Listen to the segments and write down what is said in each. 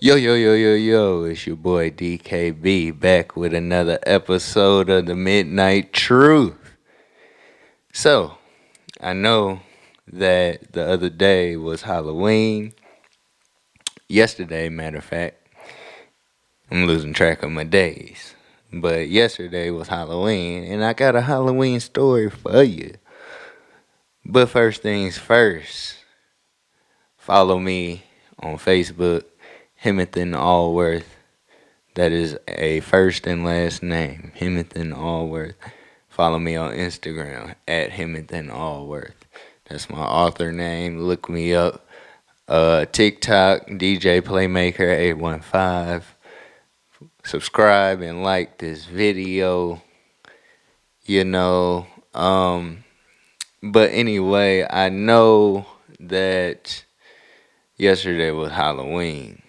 Yo, yo, yo, yo, yo, it's your boy DKB back with another episode of the Midnight Truth. So, I know that the other day was Halloween. Yesterday, matter of fact, I'm losing track of my days. But yesterday was Halloween, and I got a Halloween story for you. But first things first, follow me on Facebook, Hemathan Allworth. That is a first and last name, Hemathan Allworth. Follow me on Instagram at Hemathan Allworth. That's my author name. Look me up. TikTok, DJ Playmaker 815. Subscribe and like this video. You know. But anyway, I know that yesterday was Halloween.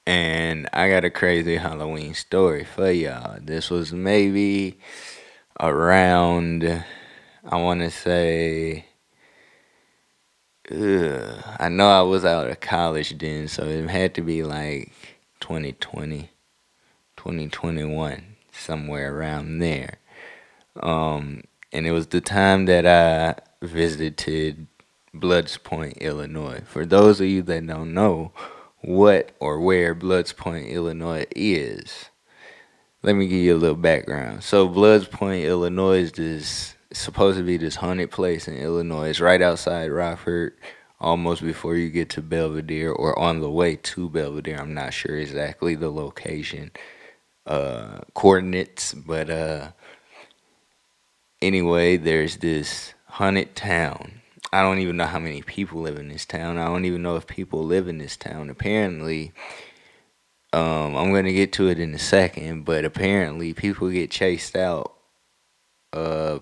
And I got a crazy Halloween story for y'all. This was maybe around, I want to say, I know I was out of college then, so it had to be like 2020, 2021, somewhere around there. And it was the time that I visited Bloodspoint, Illinois. For those of you that don't know what or where Bloodspoint, Illinois is, let me give you a little background. So Bloodspoint, Illinois is this supposed to be this haunted place in Illinois. It's right outside Rockford, almost before you get to Belvedere or on the way to Belvedere. I'm not sure exactly the location, coordinates, but anyway, there's this haunted town. I don't even know how many people live in this town. I don't even know if people live in this town. Apparently, I'm gonna get to it in a second, but apparently people get chased out.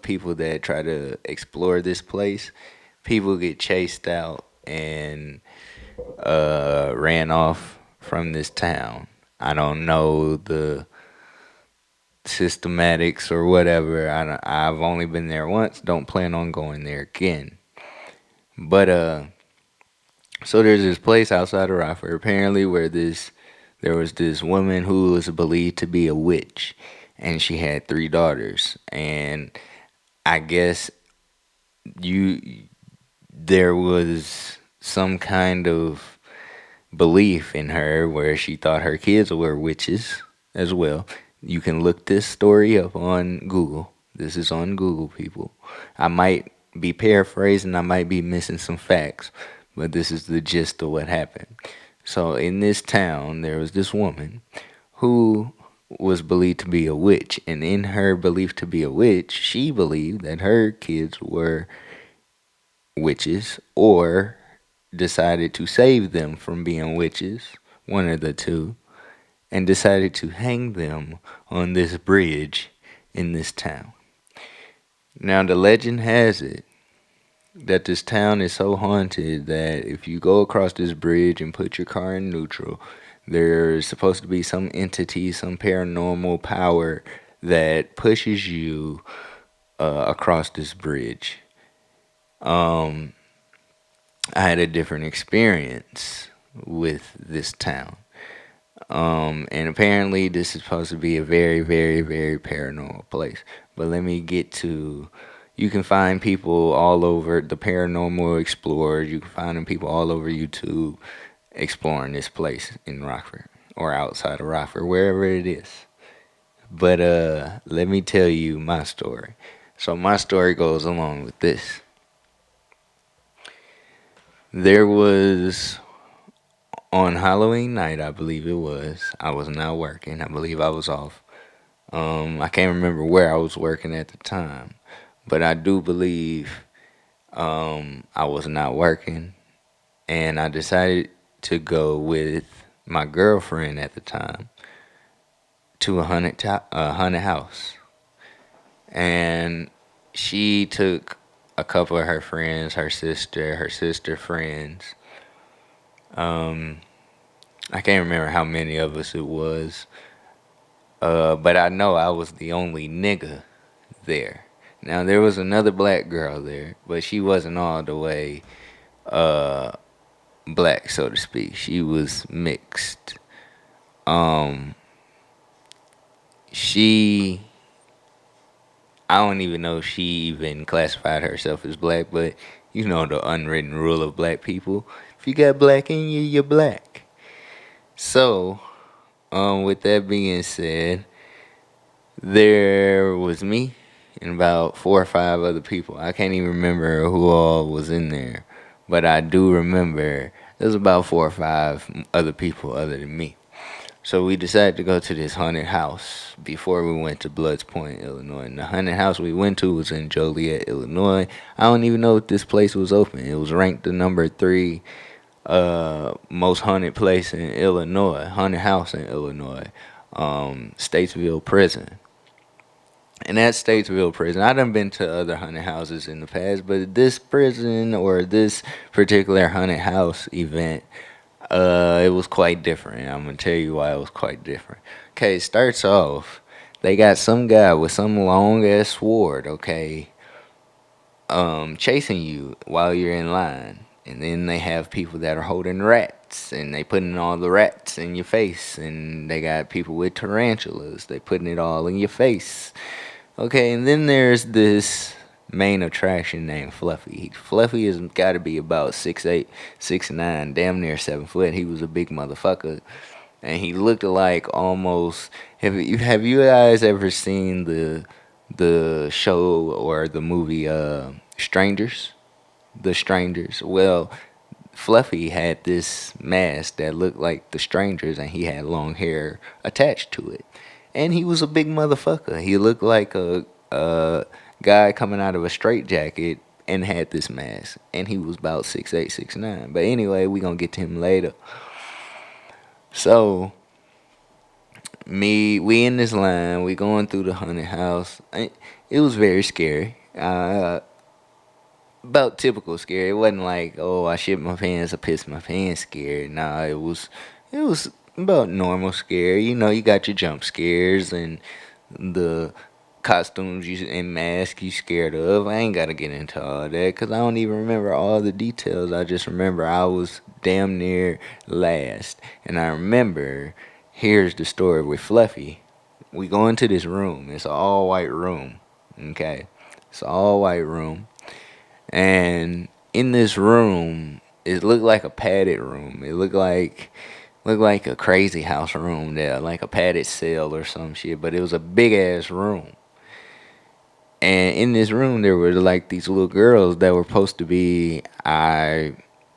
People that try to explore this place, people get chased out and ran off from this town. I don't know the systematics or whatever. I've only been there once. Don't plan on going there again. But so there's this place outside of Rockford, apparently, where there was this woman who was believed to be a witch, and she had three daughters. And I guess you there was some kind of belief in her where she thought her kids were witches as well. You can look this story up on Google. This is on Google, people. I might be paraphrasing, I might be missing some facts, but this is the gist of what happened. So, in this town, there was this woman who was believed to be a witch, and in her belief to be a witch, she believed that her kids were witches or decided to save them from being witches, one of the two, and decided to hang them on this bridge in this town. Now, the legend has it that this town is so haunted that if you go across this bridge and put your car in neutral, there's supposed to be some entity, some paranormal power that pushes you across this bridge. I had a different experience with this town. And apparently this is supposed to be a very, very, very paranormal place. But let me get to, you can find people all over, the paranormal explorers, you can find them people all over YouTube exploring this place in Rockford or outside of Rockford, wherever it is. But let me tell you my story. So my story goes along with this. There was on Halloween night, I believe it was. I was not working. I believe I was off. I can't remember where I was working at the time, but I do believe I was not working, and I decided to go with my girlfriend at the time to a haunted house, and she took a couple of her friends, her sister friends. Um, I can't remember how many of us it was, but I know I was the only nigga there. Now there was another black girl there, but she wasn't all the way black, so to speak. She was mixed. Um, she, I don't even know if she even classified herself as black, but you know the unwritten rule of black people. If you got black in you, you're black. So, with that being said, there was me and about 4 or 5 other people. I can't even remember who all was in there, but I do remember there was about 4 or 5 other people other than me. So we decided to go to this haunted house before we went to Bloodspoint, Illinois. And the haunted house we went to was in Joliet, Illinois. I don't even know if this place was open. It was ranked the number 3 most haunted place in Illinois, haunted house in Illinois, Statesville Prison. And at Statesville Prison, I done been to other haunted houses in the past, but this prison or this particular haunted house event, it was quite different. I'm gonna tell you why it was quite different. Okay, it starts off. They got some guy with some long ass sword. Okay, chasing you while you're in line, and then they have people that are holding rats, and they putting all the rats in your face, and they got people with tarantulas. They putting it all in your face. Okay, and then there's this main attraction named Fluffy. Fluffy has got to be about 6'8", 6'9", damn near 7 foot. He was a big motherfucker, and he looked like almost. Have you guys ever seen the show or the movie Strangers? The Strangers. Well, Fluffy had this mask that looked like the Strangers, and he had long hair attached to it. And he was a big motherfucker. He looked like a guy coming out of a straitjacket and had this mask. And he was about 6'8", 6'9". But anyway, we gonna get to him later. So we in this line, we going through the haunted house. It was very scary. About typical scary. It wasn't like, oh, I shit my pants, I pissed my pants scary. Nah, it was about normal scary. You know, you got your jump scares and the costumes and masks you scared of. I ain't gotta get into all that because I don't even remember all the details. I just remember I was damn near last, and I remember here's the story with Fluffy. We go into this room. It's an all white room. Okay, it's an all white room, and in this room, it looked like a padded room. It looked like a crazy house room there, like a padded cell or some shit. But it was a big ass room. And in this room, there were like these little girls that were supposed to be, I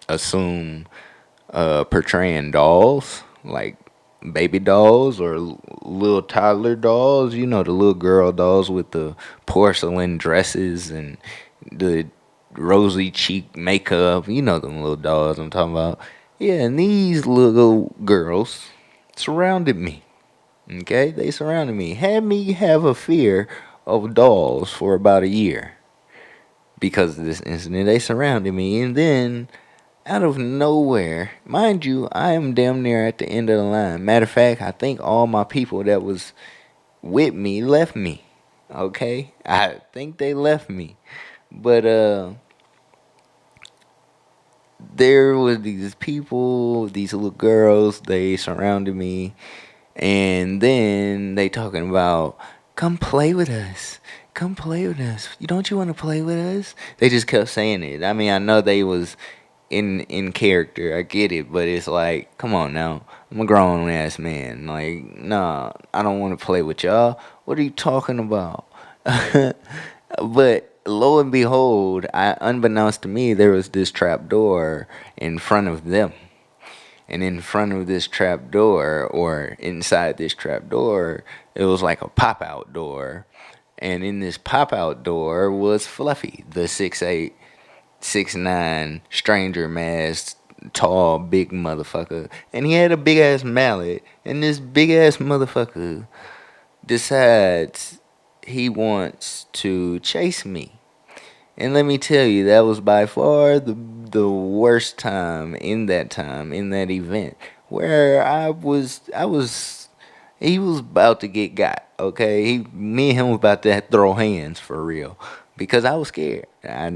assume, portraying dolls, like baby dolls or little toddler dolls. You know, the little girl dolls with the porcelain dresses and the rosy cheek makeup. You know them little dolls I'm talking about. Yeah, and these little girls surrounded me. Okay, they surrounded me, had me have a fear of dolls for about a year because of this incident. They surrounded me, and then out of nowhere, mind you, I am damn near at the end of the line. Matter of fact, I think all my people that was with me left me. Okay, I think they left me, but there was these people, these little girls. They surrounded me, and then they talking about, come play with us. Come play with us. Don't you want to play with us? They just kept saying it. I mean, I know they was in character. I get it, but it's like, come on now. I'm a grown ass man. Like, nah, I don't want to play with y'all. What are you talking about? But lo and behold, unbeknownst to me, there was this trap door in front of them. And in front of this trap door, or inside this trap door, it was like a pop out door. And in this pop out door was Fluffy, the 6'8", 6'9" stranger masked, tall, big motherfucker. And he had a big ass mallet. And this big ass motherfucker decides he wants to chase me. And let me tell you, that was by far the worst time in that event where he was about to get got. Okay, me and him was about to throw hands for real because I was scared. I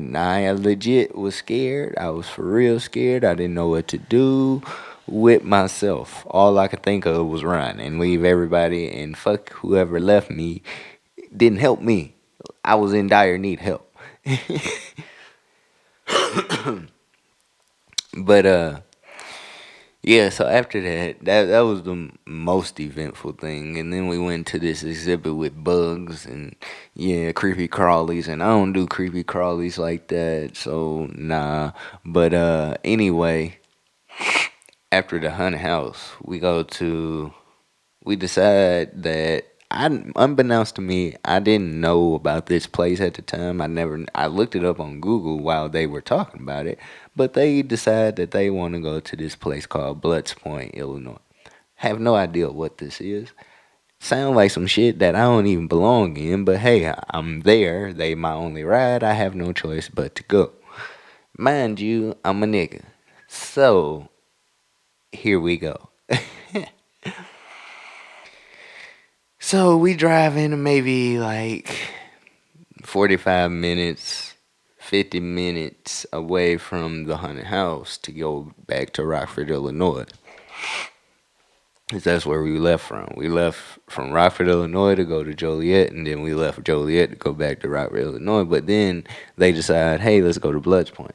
legit was scared. I was for real scared. I didn't know what to do with myself. All I could think of was run and leave everybody and fuck whoever left me. Didn't help me. I was in dire need help. But yeah, so after that was the most eventful thing, and then we went to this exhibit with bugs and yeah, creepy crawlies, and I don't do creepy crawlies like that, so nah. But anyway, after the haunted house, we decide that unbeknownst to me, I didn't know about this place at the time. I looked it up on Google while they were talking about it, but they decide that they want to go to this place called Bloodspoint, Illinois. Have no idea what this is. Sound like some shit that I don't even belong in, but hey, I'm there. They my only ride. I have no choice but to go. Mind you, I'm a nigga. So, here we go. So we drive in maybe like 45 minutes, 50 minutes away from the haunted house to go back to Rockford, Illinois. 'Cause that's where we left from. We left from Rockford, Illinois to go to Joliet, and then we left Joliet to go back to Rockford, Illinois. But then they decide, hey, let's go to Bloodspoint.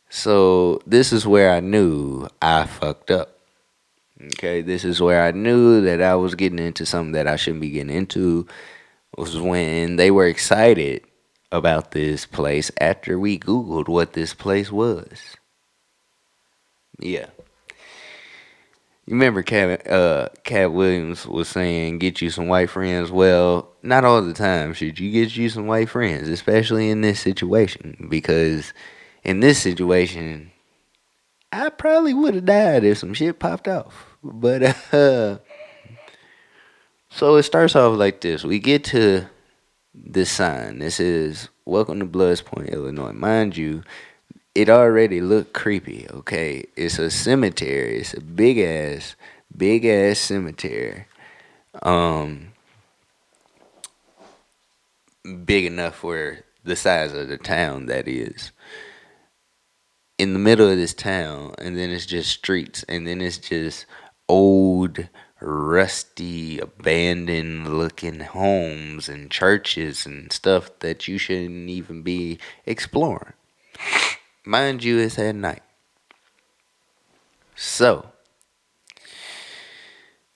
So this is where I knew I fucked up. Okay, this is where I knew that I was getting into something that I shouldn't be getting into. Was when they were excited about this place after we Googled what this place was. Yeah. You remember Cat Williams was saying, get you some white friends. Well, not all the time should you get you some white friends, especially in this situation. Because in this situation, I probably would have died if some shit popped off. But, so it starts off like this. We get to this sign. This is Welcome to Bloodspoint, Illinois. Mind you, it already looked creepy, okay? It's a cemetery. It's a big ass cemetery. Um, Big enough for the size of the town that is. In the middle of this town, and then it's just streets, and then it's just old, rusty, abandoned looking homes and churches and stuff that you shouldn't even be exploring. Mind you, it's at night. So,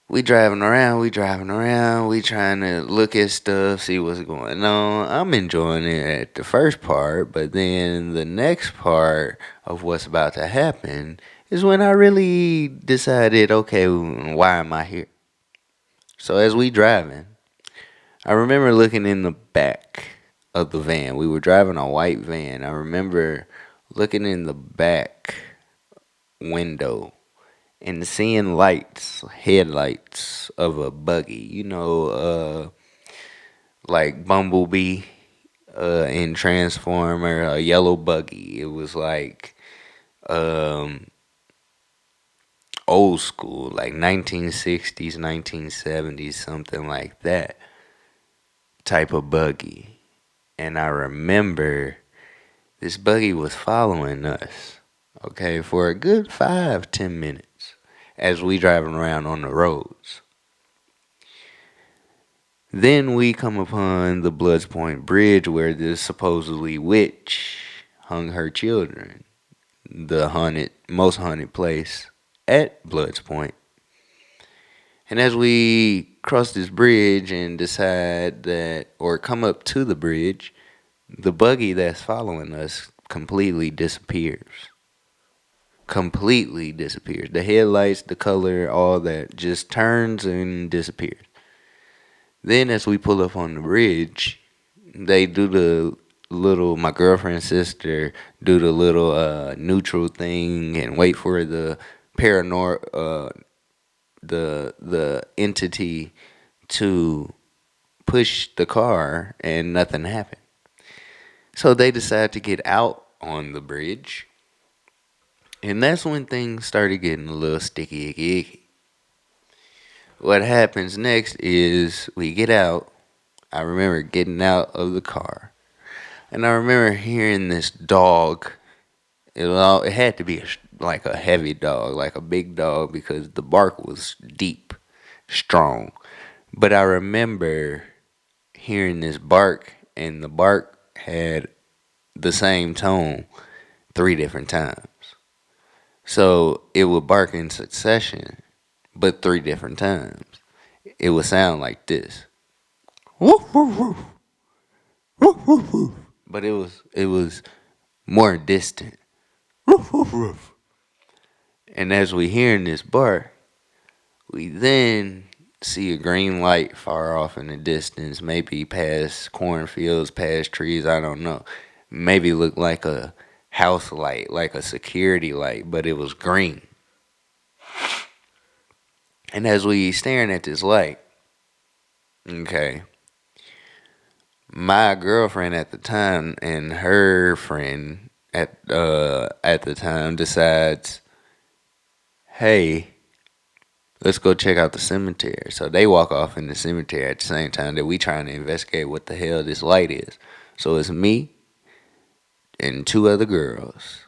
we trying to look at stuff, see what's going on. I'm enjoying it at the first part, but then the next part of what's about to happen is when I really decided, okay, why am I here? So as we driving, I remember looking in the back of the van. We were driving a white van. I remember looking in the back window and seeing lights, headlights of a buggy. Like Bumblebee in Transformer, a yellow buggy. It was like um, old school, like 1960s, 1970s, something like that type of buggy. And I remember this buggy was following us, okay, for a good 5-10 minutes as we driving around on the roads. Then we come upon the Bloodspoint Bridge where this supposedly witch hung her children. The most haunted place at Bloodspoint. And as we cross this bridge and decide that, or come up to the bridge, the buggy that's following us completely disappears. Completely disappears. The headlights, the color, all that just turns and disappears. Then as we pull up on the bridge, they do my girlfriend's sister do the little neutral thing and wait for the the entity to push the car, and nothing happened. So they decide to get out on the bridge, and that's when things started getting a little sticky icky icky. What happens next is we get out. I remember getting out of the car. And I remember hearing this dog. It had to be like a heavy dog, like a big dog, because the bark was deep, strong. But I remember hearing this bark, and the bark had the same tone 3 different times. So it would bark in succession, but 3 different times. It would sound like this. Woof, woof, woof, woof, woof, woof. But it was more distant. Woof, woof, woof. And as we hearing this bark, we then see a green light far off in the distance, maybe past cornfields, past trees, I don't know. Maybe looked like a house light, like a security light, but it was green. And as we staring at this light, okay, my girlfriend at the time and her friend at the time decides, hey, let's go check out the cemetery. So they walk off in the cemetery at the same time that we trying to investigate what the hell this light is. So it's me and 2 other girls.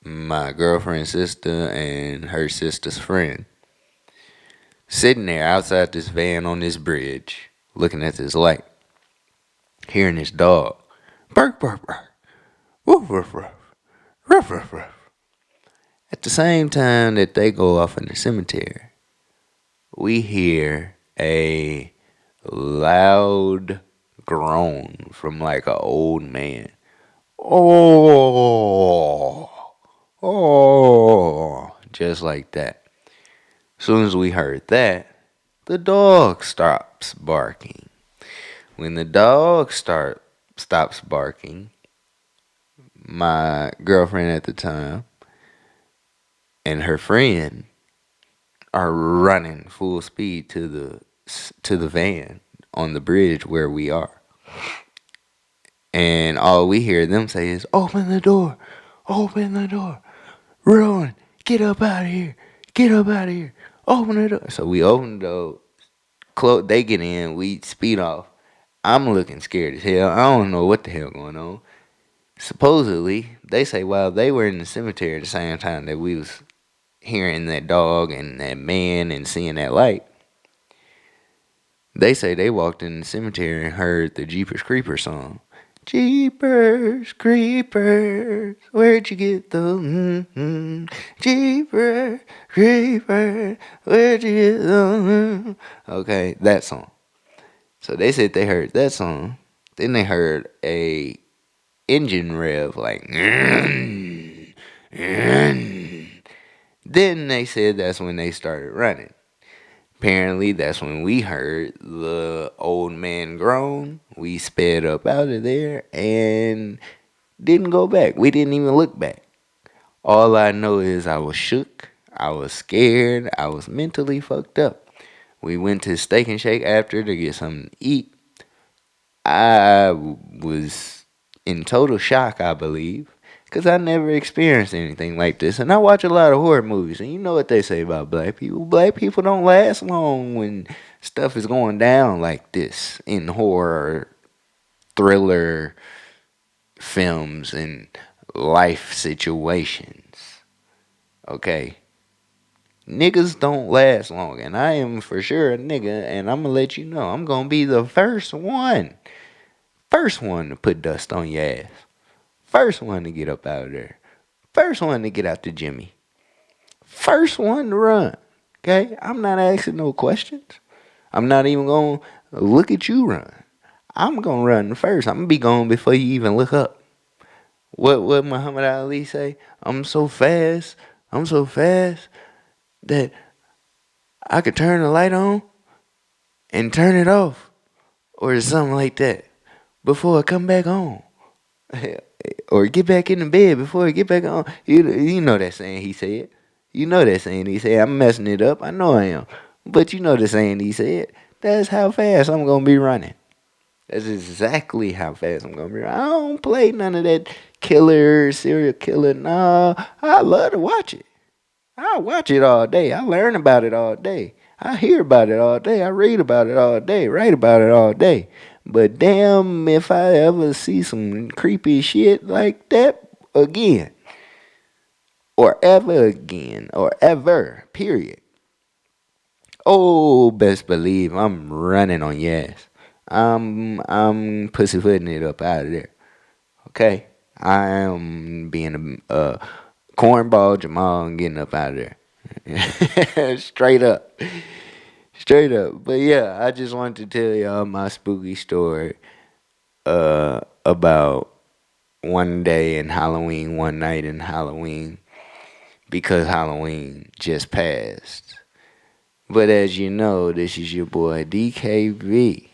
My girlfriend's sister and her sister's friend. Sitting there outside this van on this bridge, looking at this light, hearing this dog. Bark, bark, bark. Woof, woof, woof. Ruff, ruff, ruff. At the same time that they go off in the cemetery, we hear a loud groan from like an old man. Oh, oh, just like that. As soon as we heard that, the dog stops barking. When the dog stops barking, my girlfriend at the time and her friend are running full speed to the van on the bridge where we are. And all we hear them say is, open the door, open the door, run, get up out of here, get up out of here, open the door. So we open the door, they get in, we speed off. I'm looking scared as hell. I don't know what the hell going on. Supposedly, they say while they were in the cemetery at the same time that we was hearing that dog and that man and seeing that light, they say they walked in the cemetery and heard the Jeepers Creepers song. Jeepers Creepers, where'd you get those? Jeepers Creepers, where'd you get those? Okay, that song. So they said they heard that song. Then they heard a engine rev like. Then they said that's when they started running. Apparently, that's when we heard the old man groan. We sped up out of there and didn't go back. We didn't even look back. All I know is I was shook, I was scared, I was mentally fucked up. We went to Steak and Shake after to get something to eat. I was in total shock, I believe, because I never experienced anything like this. And I watch a lot of horror movies, and you know what they say about black people. Black people don't last long when stuff is going down like this in horror, thriller films, and life situations. Okay? Niggas don't last long, and I am for sure a nigga, and I'm gonna let you know, I'm gonna be the first one to put dust on your ass. First one to get up out of there. First one to get out the Jimmy. First one to run. Okay? I'm not asking no questions. I'm not even going to look at you run. I'm going to run first. I'm going to be gone before you even look up. What Muhammad Ali say? I'm so fast that I could turn the light on and turn it off. Or something like that. Before I come back on. Or get back in the bed before I get back on. You know that saying he said. You know that saying he said. I'm messing it up. I know I am. But you know the saying he said. That's how fast I'm going to be running. That's exactly how fast I'm going to be running. I don't play none of that serial killer. No, I love to watch it. I watch it all day. I learn about it all day. I hear about it all day. I read about it all day. Write about it all day. But damn, if I ever see some creepy shit like that again, or ever again, or ever, period. Oh, best believe I'm running on yes. I'm pussyfooting it up out of there. Okay, I am being a cornball Jamal and getting up out of there. Straight up. But yeah, I just wanted to tell y'all my spooky story about one day in Halloween, one night in Halloween, because Halloween just passed. But as you know, this is your boy DKV,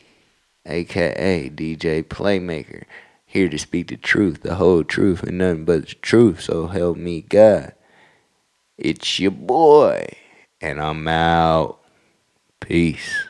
aka DJ Playmaker, here to speak the truth, the whole truth, and nothing but the truth. So help me God. It's your boy, and I'm out. Peace.